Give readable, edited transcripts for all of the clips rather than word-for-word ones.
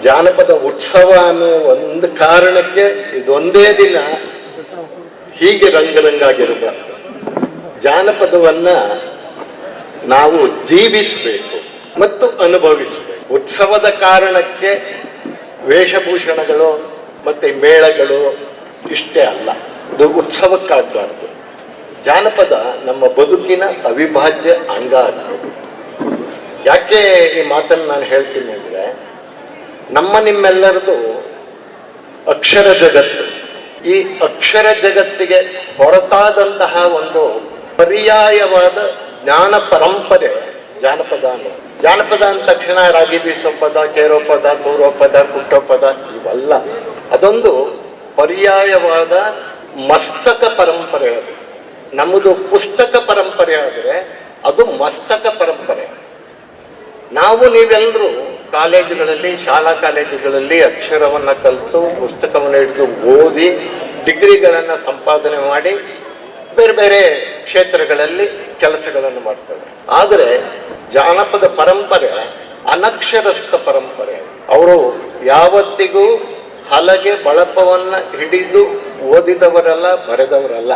ಜಾನಪದ ಉತ್ಸವ ಅನ್ನೋ ಒಂದು ಕಾರಣಕ್ಕೆ ಇದೊಂದೇ ದಿನ ಹೀಗೆ ರಂಗರಂಗಾಗಿರಬಾರ್ದು. ಜಾನಪದವನ್ನ ನಾವು ಜೀವಿಸಬೇಕು ಮತ್ತು ಅನುಭವಿಸಬೇಕು. ಉತ್ಸವದ ಕಾರಣಕ್ಕೆ ವೇಷಭೂಷಣಗಳು ಮತ್ತೆ ಮೇಳಗಳು ಇಷ್ಟೇ ಅಲ್ಲ, ಇದು ಉತ್ಸವಕ್ಕಾಗಬಾರ್ದು. ಜಾನಪದ ನಮ್ಮ ಬದುಕಿನ ಅವಿಭಾಜ್ಯ ಅಂಗ ಆಗಬೇಕು. ಯಾಕೆ ಈ ಮಾತನ್ನು ನಾನು ಹೇಳ್ತೀನಿ ಅಂದರೆ, ನಿಮ್ಮೆಲ್ಲರದು ಅಕ್ಷರ ಜಗತ್ತು. ಈ ಅಕ್ಷರ ಜಗತ್ತಿಗೆ ಹೊರತಾದಂತಹ ಒಂದು ಪರ್ಯಾಯವಾದ ಜ್ಞಾನ ಪರಂಪರೆ ಜಾನಪದ ಅನ್ನೋದು. ಜಾನಪದ ಅಂದ ತಕ್ಷಣ ರಾಗಿ ಬೀಸೋ ಪದ, ಕೇರೋ ಪದ, ತೂರೋ ಪದ, ಕುಟ್ಟೋ ಪದ ಇವಲ್ಲ. ಅದೊಂದು ಪರ್ಯಾಯವಾದ ಮಸ್ತಕ ಪರಂಪರೆ. ಅದು ನಮ್ಮದು ಪುಸ್ತಕ ಪರಂಪರೆ ಆದರೆ ಅದು ಮಸ್ತಕ ಪರಂಪರೆ. ನೀವೆಲ್ಲರೂ ಕಾಲೇಜುಗಳಲ್ಲಿ, ಶಾಲಾ ಕಾಲೇಜುಗಳಲ್ಲಿ ಅಕ್ಷರವನ್ನು ಕಲಿತು ಪುಸ್ತಕವನ್ನು ಹಿಡಿದು ಓದಿ ಡಿಗ್ರಿಗಳನ್ನು ಸಂಪಾದನೆ ಮಾಡಿ ಬೇರೆ ಬೇರೆ ಕ್ಷೇತ್ರಗಳಲ್ಲಿ ಕೆಲಸಗಳನ್ನು ಮಾಡ್ತವೆ. ಆದರೆ ಜಾನಪದ ಪರಂಪರೆ ಅನಕ್ಷರಸ್ಥ ಪರಂಪರೆ. ಅವರು ಯಾವತ್ತಿಗೂ ಹಲಗೆ ಬಳಪವನ್ನ ಹಿಡಿದು ಓದಿದವರಲ್ಲ, ಬರೆದವರಲ್ಲ.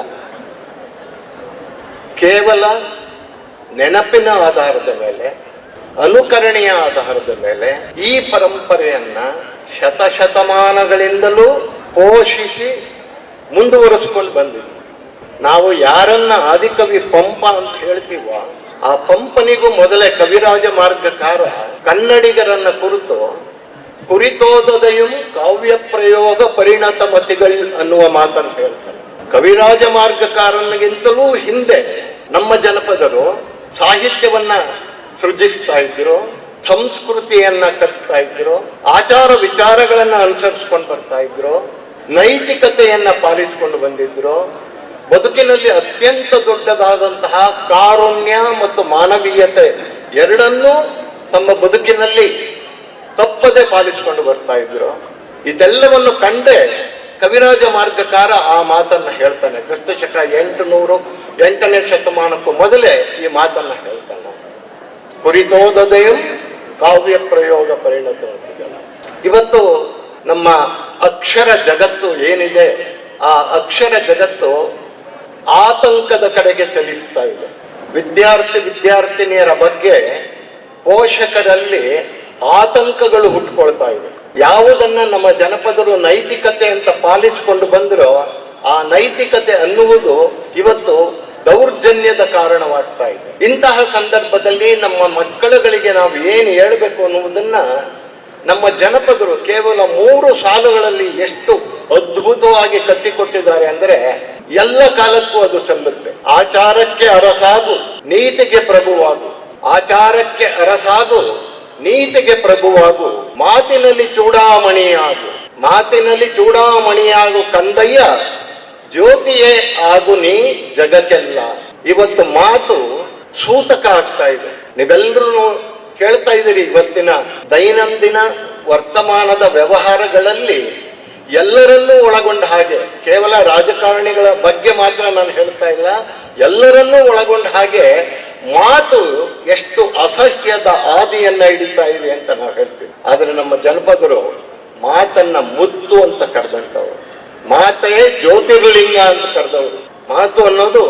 ಕೇವಲ ನೆನಪಿನ ಆಧಾರದ ಮೇಲೆ, ಅನುಕರಣೆಯ ಆಧಾರದ ಮೇಲೆ ಈ ಪರಂಪರೆಯನ್ನ ಶತಶತಮಾನಗಳಿಂದಲೂ ಪೋಷಿಸಿ ಮುಂದುವರಿಸ್ಕೊಂಡು ಬಂದಿದ್ವಿ. ನಾವು ಯಾರನ್ನ ಆದಿಕವಿ ಪಂಪ ಅಂತ ಹೇಳ್ತೀವೋ ಆ ಪಂಪನಿಗೂ ಮೊದಲೇ ಕವಿರಾಜ ಮಾರ್ಗಕಾರ ಕನ್ನಡಿಗರನ್ನ ಕುರಿತೋದದೆಯು ಕಾವ್ಯ ಪ್ರಯೋಗ ಪರಿಣತ ಮತಿಗಳು ಅನ್ನುವ ಮಾತನ್ನು ಹೇಳ್ತಾರೆ. ಕವಿರಾಜ ಮಾರ್ಗಕಾರನಿಗಿಂತಲೂ ಹಿಂದೆ ನಮ್ಮ ಜನಪದರು ಸಾಹಿತ್ಯವನ್ನ ಸೃಜಿಸ್ತಾ ಇದ್ರು, ಸಂಸ್ಕೃತಿಯನ್ನ ಕಟ್ತಾ ಇದ್ರು, ಆಚಾರ ವಿಚಾರಗಳನ್ನ ಅನುಸರಿಸ್ಕೊಂಡು ಬರ್ತಾ ಇದ್ರು, ನೈತಿಕತೆಯನ್ನ ಪಾಲಿಸಿಕೊಂಡು ಬಂದಿದ್ರು. ಬದುಕಿನಲ್ಲಿ ಅತ್ಯಂತ ದೊಡ್ಡದಾದಂತಹ ಕಾರುಣ್ಯ ಮತ್ತು ಮಾನವೀಯತೆ ಎರಡನ್ನೂ ತಮ್ಮ ಬದುಕಿನಲ್ಲಿ ತಪ್ಪದೆ ಪಾಲಿಸಿಕೊಂಡು ಬರ್ತಾ ಇದ್ರು. ಇದೆಲ್ಲವನ್ನು ಕಂಡೇ ಕವಿರಾಜ ಮಾರ್ಗಕಾರ ಆ ಮಾತನ್ನ ಹೇಳ್ತಾನೆ. ಕ್ರಿಸ್ತಶಕ 808ನೇ ಶತಮಾನಕ್ಕೂ ಮೊದಲೇ ಈ ಮಾತನ್ನ ಹೇಳ್ತಾನೆ. ಕುರಿತೋದದೆಯು ಕಾವ್ಯ ಪ್ರಯೋಗ ಪರಿಣತ. ಇವತ್ತು ನಮ್ಮ ಅಕ್ಷರ ಜಗತ್ತು ಏನಿದೆ, ಆ ಅಕ್ಷರ ಜಗತ್ತು ಆತಂಕದ ಕಡೆಗೆ ಚಲಿಸ್ತಾ ಇದೆ. ವಿದ್ಯಾರ್ಥಿನಿಯರ ಬಗ್ಗೆ ಪೋಷಕರಲ್ಲಿ ಆತಂಕಗಳು ಹುಟ್ಟುಕೊಳ್ತಾ ಇವೆ. ಯಾವುದನ್ನ ನಮ್ಮ ಜನಪದರು ನೈತಿಕತೆ ಅಂತ ಪಾಲಿಸಿಕೊಂಡು ಬಂದರೋ ಆ ನೈತಿಕತೆ ಅನ್ನುವುದು ಇವತ್ತು ದೌರ್ಜನ್ಯದ ಕಾರಣವಾಗ್ತಾ ಇದೆ. ಇಂತಹ ಸಂದರ್ಭದಲ್ಲಿ ನಮ್ಮ ಮಕ್ಕಳುಗಳಿಗೆ ನಾವು ಏನು ಹೇಳಬೇಕು ಅನ್ನುವುದನ್ನ ನಮ್ಮ ಜನಪದರು ಕೇವಲ 3 ಸಾಲುಗಳಲ್ಲಿ ಎಷ್ಟು ಅದ್ಭುತವಾಗಿ ಕಟ್ಟಿಕೊಟ್ಟಿದ್ದಾರೆ ಅಂದರೆ ಎಲ್ಲ ಕಾಲಕ್ಕೂ ಅದು ಸಲ್ಲುತ್ತೆ. ಆಚಾರಕ್ಕೆ ಅರಸಾಗು, ನೀತಿಗೆ ಪ್ರಭುವಾಗು. ಆಚಾರಕ್ಕೆ ಅರಸಾಗು, ನೀತಿಗೆ ಪ್ರಭುವಾಗು. ಮಾತಿನಲ್ಲಿ ಚೂಡಾಮಣಿಯಾಗು, ಮಾತಿನಲ್ಲಿ ಚೂಡಾಮಣಿಯಾಗು ಕಂದಯ್ಯ. ಜ್ಯೋತಿಯೇ ಆಗು ನೀ ಜಗಕ್ಕೆಲ್ಲ. ಇವತ್ತು ಮಾತು ಸೂತಕ ಆಗ್ತಾ ಇದೆ. ನೀವೆಲ್ಲರೂ ಕೇಳ್ತಾ ಇದ್ದೀರಿ. ಇವತ್ತಿನ ದೈನಂದಿನ ವರ್ತಮಾನದ ವ್ಯವಹಾರಗಳಲ್ಲಿ ಎಲ್ಲರನ್ನೂ ಒಳಗೊಂಡ ಹಾಗೆ, ಕೇವಲ ರಾಜಕಾರಣಿಗಳ ಬಗ್ಗೆ ಮಾತ್ರ ನಾನು ಹೇಳ್ತಾ ಇಲ್ಲ, ಎಲ್ಲರನ್ನೂ ಒಳಗೊಂಡ ಹಾಗೆ ಮಾತು ಎಷ್ಟು ಅಸಹ್ಯದ ಆದಿಯನ್ನ ಹಿಡಿತಾ ಇದೆ ಅಂತ ನಾವು ಹೇಳ್ತೀವಿ. ಆದ್ರೆ ನಮ್ಮ ಜನಪದರು ಮಾತನ್ನ ಮುತ್ತು ಅಂತ ಕರೆದಂತವ್ರು, ಮಾತೇ ಜ್ಯೋತಿರ್ಲಿಂಗ ಅಂತ ಕರೆದವರು. ಮಾತು ಅನ್ನೋದು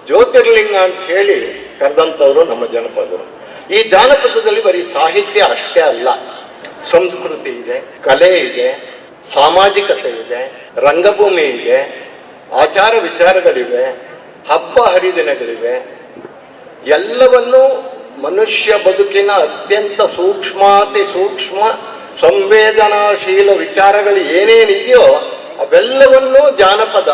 ಜ್ಯೋತಿರ್ಲಿಂಗ ಅಂತ ಹೇಳಿ ಕರೆದಂತವ್ರು ನಮ್ಮ ಜನಪದರು. ಈ ಜಾನಪದದಲ್ಲಿ ಬರೀ ಸಾಹಿತ್ಯ ಅಷ್ಟೇ ಅಲ್ಲ, ಸಂಸ್ಕೃತಿ ಇದೆ, ಕಲೆ ಇದೆ, ಸಾಮಾಜಿಕತೆ ಇದೆ, ರಂಗಭೂಮಿ ಇದೆ, ಆಚಾರ ವಿಚಾರಗಳಿವೆ, ಹಬ್ಬ ಹರಿದಿನಗಳಿವೆ. ಎಲ್ಲವನ್ನೂ ಮನುಷ್ಯ ಬದುಕಿನ ಅತ್ಯಂತ ಸೂಕ್ಷ್ಮಾತಿ ಸೂಕ್ಷ್ಮ ಸಂವೇದನಾಶೀಲ ವಿಚಾರಗಳು ಏನೇನಿದೆಯೋ ಅವೆಲ್ಲವನ್ನೂ ಜಾನಪದ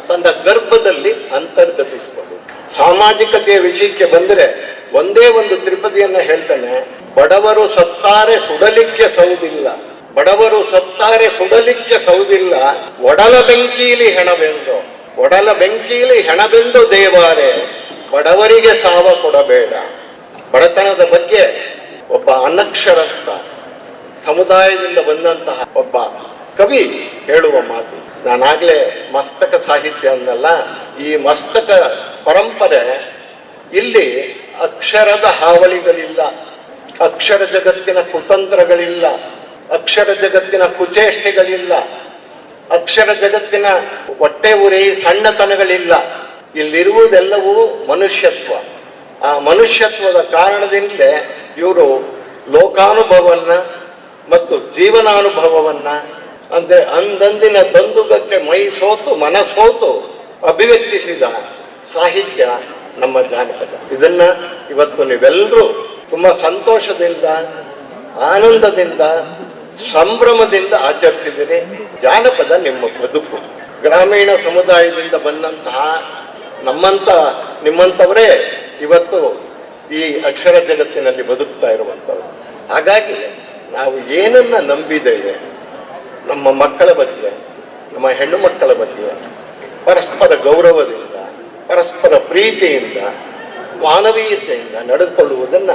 ತನ್ನ ಗರ್ಭದಲ್ಲಿ ಅಂತರ್ಗತಿಸಿಕೊಂಡು. ಸಾಮಾಜಿಕತೆಯ ವಿಷಯಕ್ಕೆ ಬಂದರೆ ಒಂದೇ ಒಂದು ತ್ರಿಪದಿಯನ್ನ ಹೇಳ್ತಾನೆ. ಬಡವರು ಸತ್ತಾರೆ ಸುಡಲಿಕ್ಕೆ ಸೌದಿಲ್ಲ, ಬಡವರು ಸತ್ತಾರೆ ಸುಡಲಿಕ್ಕೆ ಸೌದಿಲ್ಲ, ಒಡಲ ಬೆಂಕೀಲಿ ಹೆಣಬೆಂದು, ಒಡಲ ಬೆಂಕೀಲಿ ಹೆಣಬೆಂದು ದೇವಾರೆ, ಬಡವರಿಗೆ ಸಾವ ಕೊಡಬೇಡ. ಬಡತನದ ಬಗ್ಗೆ ಒಬ್ಬ ಅನಕ್ಷರಸ್ಥ ಸಮುದಾಯದಿಂದ ಬಂದಂತಹ ಒಬ್ಬ ಕವಿ ಹೇಳುವ ಮಾತು. ನಾನಾಗ್ಲೇ ಮಸ್ತಕ ಸಾಹಿತ್ಯ ಅನ್ನಲ್ಲ, ಈ ಮಸ್ತಕ ಪರಂಪರೆ ಇಲ್ಲಿ ಅಕ್ಷರದ ಹಾವಳಿಗಳಿಲ್ಲ, ಅಕ್ಷರ ಜಗತ್ತಿನ ಕುತಂತ್ರಗಳಿಲ್ಲ, ಅಕ್ಷರ ಜಗತ್ತಿನ ಕುಚೇಷ್ಟೆಗಳಿಲ್ಲ, ಅಕ್ಷರ ಜಗತ್ತಿನ ಹೊಟ್ಟೆ ಉರಿ ಸಣ್ಣತನಗಳಿಲ್ಲ. ಇಲ್ಲಿರುವುದೆಲ್ಲವೂ ಮನುಷ್ಯತ್ವ. ಆ ಮನುಷ್ಯತ್ವದ ಕಾರಣದಿಂದಲೇ ಇವರು ಲೋಕಾನುಭವವನ್ನ ಮತ್ತು ಜೀವನಾನುಭವವನ್ನ ಅಂದ್ರೆ ಅಂದಂದಿನ ದಂದುಗಕ್ಕೆ ಮೈ ಸೋತು ಮನಸೋತು ಅಭಿವ್ಯಕ್ತಿಸಿದ ಸಾಹಿತ್ಯ ನಮ್ಮ ಜಾನಪದ. ಇದನ್ನ ಇವತ್ತು ನೀವೆಲ್ಲರೂ ತುಂಬಾ ಸಂತೋಷದಿಂದ, ಆನಂದದಿಂದ, ಸಂಭ್ರಮದಿಂದ ಆಚರಿಸಿದಿರಿ. ಜಾನಪದ ನಿಮ್ಮ ಬದುಕು. ಗ್ರಾಮೀಣ ಸಮುದಾಯದಿಂದ ಬಂದಂತಹ ನಿಮ್ಮಂಥವರೇ ಇವತ್ತು ಈ ಅಕ್ಷರ ಜಗತ್ತಿನಲ್ಲಿ ಬದುಕ್ತಾ ಇರುವಂಥವ್ರು. ಹಾಗಾಗಿ ನಾವು ಏನನ್ನ ನಂಬಿದ್ದೇವೆ, ನಮ್ಮ ಮಕ್ಕಳ ಬಗ್ಗೆ, ನಮ್ಮ ಹೆಣ್ಣು ಮಕ್ಕಳ ಬಗ್ಗೆ ಪರಸ್ಪರ ಗೌರವದಿಂದ, ಪರಸ್ಪರ ಪ್ರೀತಿಯಿಂದ, ಮಾನವೀಯತೆಯಿಂದ ನಡೆದುಕೊಳ್ಳುವುದನ್ನ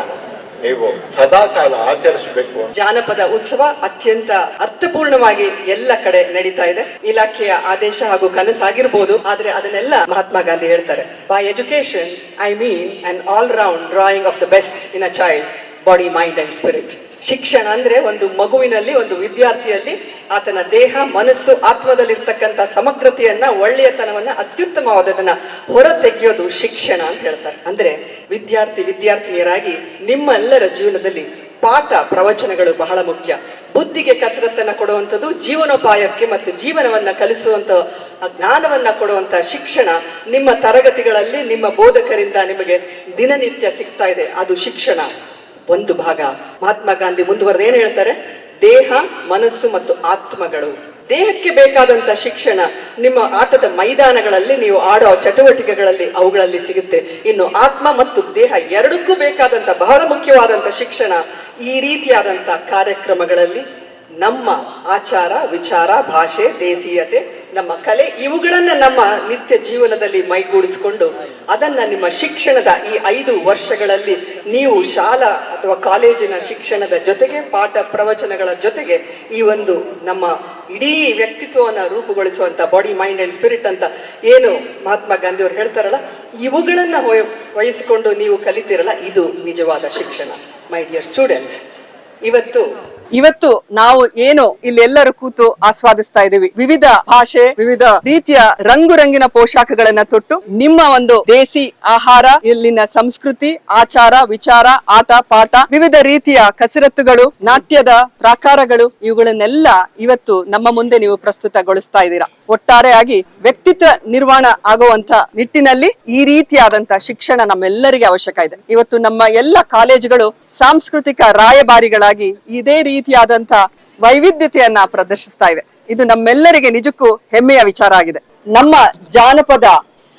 ನೀವು ಸದಾಕಾಲ ಆಚರಿಸಬೇಕು. ಜಾನಪದ ಉತ್ಸವ ಅತ್ಯಂತ ಅರ್ಥಪೂರ್ಣವಾಗಿ ಎಲ್ಲ ಕಡೆ ನಡೀತಾ ಇದೆ. ಇಲಾಖೆಯ ಆದೇಶ ಹಾಗೂ ಕನಸಾಗಿರ್ಬೋದು, ಆದ್ರೆ ಅದನ್ನೆಲ್ಲ ಮಹಾತ್ಮ ಗಾಂಧಿ ಹೇಳ್ತಾರೆ, by education I mean an all round drawing of the best in a child, body, mind and spirit. ಶಿಕ್ಷಣ ಅಂದ್ರೆ ಒಂದು ಮಗುವಿನಲ್ಲಿ, ಒಂದು ವಿದ್ಯಾರ್ಥಿಯಲ್ಲಿ ಆತನ ದೇಹ, ಮನಸ್ಸು, ಆತ್ಮದಲ್ಲಿರ್ತಕ್ಕಂಥ ಸಮಗ್ರತೆಯನ್ನ, ಒಳ್ಳೆಯತನವನ್ನ, ಅತ್ಯುತ್ತಮವಾದದನ್ನ ಹೊರ ತೆಗೆಯೋದು ಶಿಕ್ಷಣ ಅಂತ ಹೇಳ್ತಾರೆ. ಅಂದ್ರೆ ವಿದ್ಯಾರ್ಥಿನಿಯರಾಗಿ ನಿಮ್ಮೆಲ್ಲರ ಜೀವನದಲ್ಲಿ ಪಾಠ ಪ್ರವಚನಗಳು ಬಹಳ ಮುಖ್ಯ. ಬುದ್ಧಿಗೆ ಕಸರತ್ತನ್ನ ಕೊಡುವಂಥದ್ದು, ಜೀವನೋಪಾಯಕ್ಕೆ ಮತ್ತು ಜೀವನವನ್ನ ಕಲಿಸುವಂತ ಜ್ಞಾನವನ್ನ ಕೊಡುವಂತ ಶಿಕ್ಷಣ ನಿಮ್ಮ ತರಗತಿಗಳಲ್ಲಿ ನಿಮ್ಮ ಬೋಧಕರಿಂದ ನಿಮಗೆ ದಿನನಿತ್ಯ ಸಿಗ್ತಾ ಇದೆ. ಅದು ಶಿಕ್ಷಣ ಒಂದು ಭಾಗ. ಮಹಾತ್ಮ ಗಾಂಧಿ ಮುಂದುವರೆದು ಏನ್ ಹೇಳ್ತಾರೆ, ದೇಹ, ಮನಸ್ಸು ಮತ್ತು ಆತ್ಮಗಳು. ದೇಹಕ್ಕೆ ಬೇಕಾದಂತ ಶಿಕ್ಷಣ ನಿಮ್ಮ ಆಟದ ಮೈದಾನಗಳಲ್ಲಿ, ನೀವು ಆಡೋ ಚಟುವಟಿಕೆಗಳಲ್ಲಿ, ಅವುಗಳಲ್ಲಿ ಸಿಗುತ್ತೆ. ಇನ್ನು ಆತ್ಮ ಮತ್ತು ದೇಹ ಎರಡಕ್ಕೂ ಬೇಕಾದಂತ ಬಹಳ ಮುಖ್ಯವಾದಂತ ಶಿಕ್ಷಣ ಈ ರೀತಿಯಾದಂತ ಕಾರ್ಯಕ್ರಮಗಳಲ್ಲಿ ನಮ್ಮ ಆಚಾರ, ವಿಚಾರ, ಭಾಷೆ, ದೇಸೀಯತೆ, ನಮ್ಮ ಕಲೆ, ಇವುಗಳನ್ನ ನಮ್ಮ ನಿತ್ಯ ಜೀವನದಲ್ಲಿ ಮೈಗೂಡಿಸಿಕೊಂಡು ಅದನ್ನ ನಿಮ್ಮ ಶಿಕ್ಷಣದ ಈ 5 ವರ್ಷಗಳಲ್ಲಿ ನೀವು ಶಾಲಾ ಅಥವಾ ಕಾಲೇಜಿನ ಶಿಕ್ಷಣದ ಜೊತೆಗೆ, ಪಾಠ ಪ್ರವಚನಗಳ ಜೊತೆಗೆ ಈ ಒಂದು ನಮ್ಮ ಇಡೀ ವ್ಯಕ್ತಿತ್ವವನ್ನ ರೂಪುಗೊಳಿಸುವಂತ ಬಾಡಿ, ಮೈಂಡ್ ಅಂಡ್ ಸ್ಪಿರಿಟ್ ಅಂತ ಏನು ಮಹಾತ್ಮ ಗಾಂಧಿ ಅವರು ಹೇಳ್ತಾರಲ್ಲ, ಇವುಗಳನ್ನ ವಹಿಸಿಕೊಂಡು ನೀವು ಕಲಿತಿರಲ್ಲ, ಇದು ನಿಜವಾದ ಶಿಕ್ಷಣ. ಮೈ ಡಿಯರ್ ಸ್ಟೂಡೆಂಟ್ಸ್, ಇವತ್ತು ನಾವು ಏನು ಇಲ್ಲೆಲ್ಲರೂ ಕೂತು ಆಸ್ವಾದಿಸ್ತಾ ಇದ್ದೀವಿ, ವಿವಿಧ ಭಾಷೆ, ವಿವಿಧ ರೀತಿಯ ರಂಗಿನ ಪೋಷಾಕಗಳನ್ನ ತೊಟ್ಟು ನಿಮ್ಮ ಒಂದು ದೇಸಿ ಆಹಾರ, ಇಲ್ಲಿನ ಸಂಸ್ಕೃತಿ, ಆಚಾರ, ವಿಚಾರ, ಆಟ ಪಾಠ, ವಿವಿಧ ರೀತಿಯ ಕಸರತ್ತುಗಳು, ನಾಟ್ಯದ ಪ್ರಾಕಾರಗಳು, ಇವುಗಳನ್ನೆಲ್ಲ ಇವತ್ತು ನಮ್ಮ ಮುಂದೆ ನೀವು ಪ್ರಸ್ತುತಗೊಳಿಸ್ತಾ ಇದ್ದೀರಾ. ಒಟ್ಟಾರೆಯಾಗಿ ವ್ಯಕ್ತಿತ್ವ ನಿರ್ಮಾಣ ಆಗುವಂತ ನಿಟ್ಟಿನಲ್ಲಿ ಈ ರೀತಿಯಾದಂತ ಶಿಕ್ಷಣ ನಮ್ಮೆಲ್ಲರಿಗೆ ಅವಶ್ಯಕ ಇದೆ. ಇವತ್ತು ನಮ್ಮ ಎಲ್ಲ ಕಾಲೇಜುಗಳು ಸಾಂಸ್ಕೃತಿಕ ರಾಯಭಾರಿಗಳಾಗಿ ಇದೇ ರೀತಿಯಾದಂತ ವೈವಿಧ್ಯತೆಯನ್ನ ಪ್ರದರ್ಶಿಸ್ತಾ ಇವೆ. ಇದು ನಮ್ಮೆಲ್ಲರಿಗೆ ನಿಜಕ್ಕೂ ಹೆಮ್ಮೆಯ ವಿಚಾರ ಆಗಿದೆ. ನಮ್ಮ ಜಾನಪದ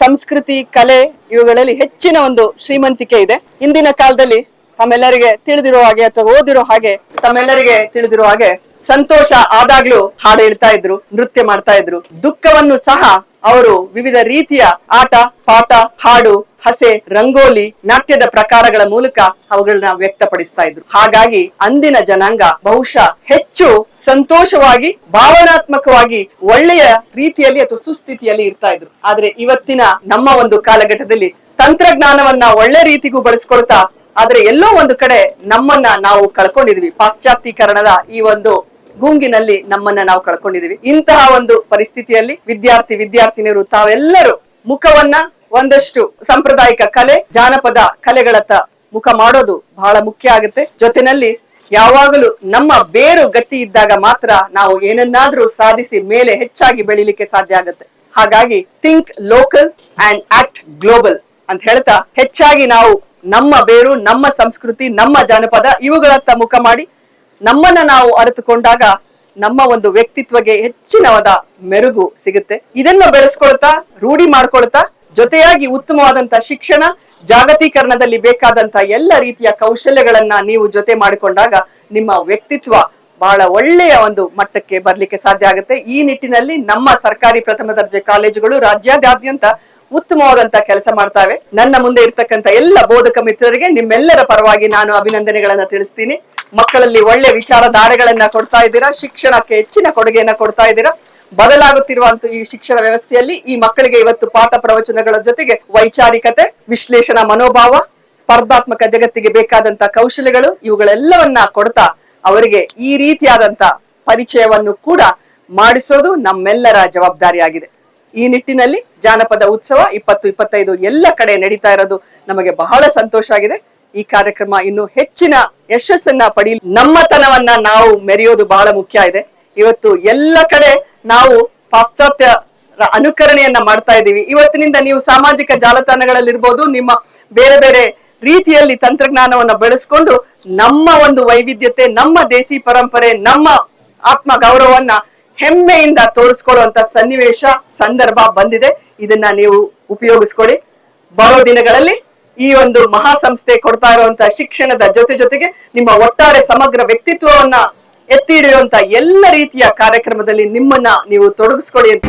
ಸಂಸ್ಕೃತಿ, ಕಲೆ ಇವುಗಳಲ್ಲಿ ಹೆಚ್ಚಿನ ಒಂದು ಶ್ರೀಮಂತಿಕೆ ಇದೆ. ಇಂದಿನ ಕಾಲದಲ್ಲಿ ತಮ್ಮೆಲ್ಲರಿಗೆ ತಿಳಿದಿರೋ ಹಾಗೆ ಅಥವಾ ಓದಿರೋ ಹಾಗೆ ತಮ್ಮೆಲ್ಲರಿಗೆ ತಿಳಿದಿರೋ ಹಾಗೆ ಸಂತೋಷ ಆದಾಗ್ಲೂ ಹಾಡು ಹೇಳ್ತಾ ಇದ್ರು, ನೃತ್ಯ ಮಾಡ್ತಾ ಇದ್ರು. ದುಃಖವನ್ನು ಸಹ ಅವರು ವಿವಿಧ ರೀತಿಯ ಆಟ ಪಾಠ, ಹಾಡು, ಹಸೆ, ರಂಗೋಲಿ, ನಾಟ್ಯದ ಪ್ರಕಾರಗಳ ಮೂಲಕ ಅವುಗಳನ್ನ ವ್ಯಕ್ತಪಡಿಸ್ತಾ ಇದ್ರು. ಹಾಗಾಗಿ ಅಂದಿನ ಜನಾಂಗ ಬಹುಶಃ ಹೆಚ್ಚು ಸಂತೋಷವಾಗಿ, ಭಾವನಾತ್ಮಕವಾಗಿ, ಒಳ್ಳೆಯ ರೀತಿಯಲ್ಲಿ ಅಥವಾ ಸುಸ್ಥಿತಿಯಲ್ಲಿ ಇರ್ತಾ ಇದ್ರು. ಆದ್ರೆ ಇವತ್ತಿನ ನಮ್ಮ ಒಂದು ಕಾಲಘಟ್ಟದಲ್ಲಿ ತಂತ್ರಜ್ಞಾನವನ್ನ ಒಳ್ಳೆ ರೀತಿಗೂ ಬಳಸ್ಕೊಳ್ತಾ, ಆದ್ರೆ ಎಲ್ಲೋ ಒಂದು ಕಡೆ ನಮ್ಮನ್ನ ನಾವು ಕಳ್ಕೊಂಡಿದೀವಿ. ಪಾಶ್ಚಾತ್ಯೀಕರಣದ ಈ ಒಂದು ಗುಂಗಿನಲ್ಲಿ ನಮ್ಮನ್ನ ನಾವು ಕಳ್ಕೊಂಡಿದೀವಿ. ಇಂತಹ ಒಂದು ಪರಿಸ್ಥಿತಿಯಲ್ಲಿ ವಿದ್ಯಾರ್ಥಿನಿಯರು ತಾವೆಲ್ಲರೂ ಮುಖವನ್ನ ಒಂದಷ್ಟು ಸಾಂಪ್ರದಾಯಿಕ ಕಲೆ, ಜಾನಪದ ಕಲೆಗಳತ್ತ ಮುಖ ಮಾಡೋದು ಬಹಳ ಮುಖ್ಯ ಆಗುತ್ತೆ. ಜೊತೆನಲ್ಲಿ ಯಾವಾಗಲೂ ನಮ್ಮ ಬೇರು ಗಟ್ಟಿ ಇದ್ದಾಗ ಮಾತ್ರ ನಾವು ಏನನ್ನಾದ್ರೂ ಸಾಧಿಸಿ ಮೇಲೆ ಹೆಚ್ಚಾಗಿ ಬೆಳಿಲಿಕ್ಕೆ ಸಾಧ್ಯ ಆಗುತ್ತೆ. ಹಾಗಾಗಿ think local and act global ಅಂತ ಹೇಳ್ತಾ, ಹೆಚ್ಚಾಗಿ ನಾವು ನಮ್ಮ ಬೇರು, ನಮ್ಮ ಸಂಸ್ಕೃತಿ, ನಮ್ಮ ಜಾನಪದ ಇವುಗಳತ್ತ ಮುಖ ಮಾಡಿ ನಮ್ಮನ್ನ ನಾವು ಅರಿತುಕೊಂಡಾಗ ನಮ್ಮ ಒಂದು ವ್ಯಕ್ತಿತ್ವಗೆ ಹೆಚ್ಚಿನವಾದ ಮೆರುಗು ಸಿಗುತ್ತೆ. ಇದನ್ನ ಬೆಳೆಸ್ಕೊಳ್ತಾ, ರೂಢಿ ಮಾಡ್ಕೊಳ್ತಾ, ಜೊತೆಯಾಗಿ ಉತ್ತಮವಾದಂತ ಶಿಕ್ಷಣ, ಜಾಗತೀಕರಣದಲ್ಲಿ ಬೇಕಾದಂತ ಎಲ್ಲ ರೀತಿಯ ಕೌಶಲ್ಯಗಳನ್ನ ನೀವು ಜೊತೆ ಮಾಡಿಕೊಂಡಾಗ ನಿಮ್ಮ ವ್ಯಕ್ತಿತ್ವ ಬಹಳ ಒಳ್ಳೆಯ ಒಂದು ಮಟ್ಟಕ್ಕೆ ಬರ್ಲಿಕ್ಕೆ ಸಾಧ್ಯ ಆಗುತ್ತೆ. ಈ ನಿಟ್ಟಿನಲ್ಲಿ ನಮ್ಮ ಸರ್ಕಾರಿ ಪ್ರಥಮ ದರ್ಜೆ ಕಾಲೇಜುಗಳು ರಾಜ್ಯಾದ್ಯಂತ ಉತ್ತಮವಾದಂತ ಕೆಲಸ ಮಾಡ್ತಾವೆ. ನನ್ನ ಮುಂದೆ ಇರ್ತಕ್ಕಂಥ ಎಲ್ಲ ಬೋಧಕ ಮಿತ್ರರಿಗೆ ನಿಮ್ಮೆಲ್ಲರ ಪರವಾಗಿ ನಾನು ಅಭಿನಂದನೆಗಳನ್ನ ತಿಳಿಸ್ತೀನಿ. ಮಕ್ಕಳಲ್ಲಿ ಒಳ್ಳೆ ವಿಚಾರಧಾರೆಗಳನ್ನ ಕೊಡ್ತಾ ಇದ್ದೀರಾ, ಶಿಕ್ಷಣಕ್ಕೆ ಹೆಚ್ಚಿನ ಕೊಡುಗೆಯನ್ನ ಕೊಡ್ತಾ ಇದ್ದೀರಾ. ಬದಲಾಗುತ್ತಿರುವಂತ ಈ ಶಿಕ್ಷಣ ವ್ಯವಸ್ಥೆಯಲ್ಲಿ ಈ ಮಕ್ಕಳಿಗೆ ಇವತ್ತು ಪಾಠ ಪ್ರವಚನಗಳ ಜೊತೆಗೆ ವೈಚಾರಿಕತೆ, ವಿಶ್ಲೇಷಣಾ ಮನೋಭಾವ, ಸ್ಪರ್ಧಾತ್ಮಕ ಜಗತ್ತಿಗೆ ಬೇಕಾದಂತ ಕೌಶಲ್ಯಗಳು ಇವುಗಳೆಲ್ಲವನ್ನ ಕೊಡ್ತಾ ಅವರಿಗೆ ಈ ರೀತಿಯಾದಂತ ಪರಿಚಯವನ್ನು ಕೂಡ ಮಾಡಿಸೋದು ನಮ್ಮೆಲ್ಲರ ಜವಾಬ್ದಾರಿಯಾಗಿದೆ. ಈ ನಿಟ್ಟಿನಲ್ಲಿ ಜಾನಪದ ಉತ್ಸವ 2025 ಎಲ್ಲ ಕಡೆ ನಡೀತಾ ಇರೋದು ನಮಗೆ ಬಹಳ ಸಂತೋಷ ಆಗಿದೆ. ಈ ಕಾರ್ಯಕ್ರಮ ಇನ್ನು ಹೆಚ್ಚಿನ ಯಶಸ್ಸನ್ನ ಪಡೆಯಲಿ. ನಮ್ಮತನವನ್ನ ನಾವು ಮೆರೆಯೋದು ಬಹಳ ಮುಖ್ಯ ಇದೆ. ಇವತ್ತು ಎಲ್ಲ ಕಡೆ ನಾವು ಪಾಶ್ಚಾತ್ಯ ಅನುಕರಣೆಯನ್ನ ಮಾಡ್ತಾ ಇದ್ದೀವಿ. ಇವತ್ತಿನಿಂದ ನೀವು ಸಾಮಾಜಿಕ ಜಾಲತಾಣಗಳಲ್ಲಿರ್ಬೋದು, ನಿಮ್ಮ ಬೇರೆ ಬೇರೆ ರೀತಿಯಲ್ಲಿ ತಂತ್ರಜ್ಞಾನವನ್ನ ಬೆಳೆಸ್ಕೊಂಡು ನಮ್ಮ ಒಂದು ವೈವಿಧ್ಯತೆ, ನಮ್ಮ ದೇಸಿ ಪರಂಪರೆ, ನಮ್ಮ ಆತ್ಮ ಗೌರವವನ್ನ ಹೆಮ್ಮೆಯಿಂದ ತೋರಿಸ್ಕೊಳ್ಳುವಂತ ಸನ್ನಿವೇಶ ಸಂದರ್ಭ ಬಂದಿದೆ. ಇದನ್ನ ನೀವು ಉಪಯೋಗಿಸ್ಕೊಳ್ಳಿ. ಬರೋ ದಿನಗಳಲ್ಲಿ ಈ ಒಂದು ಮಹಾಸಂಸ್ಥೆ ಕೊಡ್ತಾ ಇರುವಂತ ಶಿಕ್ಷಣದ ಜೊತೆಗೆ ನಿಮ್ಮ ಒಟ್ಟಾರೆ ಸಮಗ್ರ ವ್ಯಕ್ತಿತ್ವವನ್ನ ಎತ್ತಿ ಹಿಡಿಯುವಂತ ಎಲ್ಲ ರೀತಿಯ ಕಾರ್ಯಕ್ರಮದಲ್ಲಿ ನಿಮ್ಮನ್ನ ನೀವು ತೊಡಗಿಸ್ಕೊಳ್ಳಿ ಅಂತ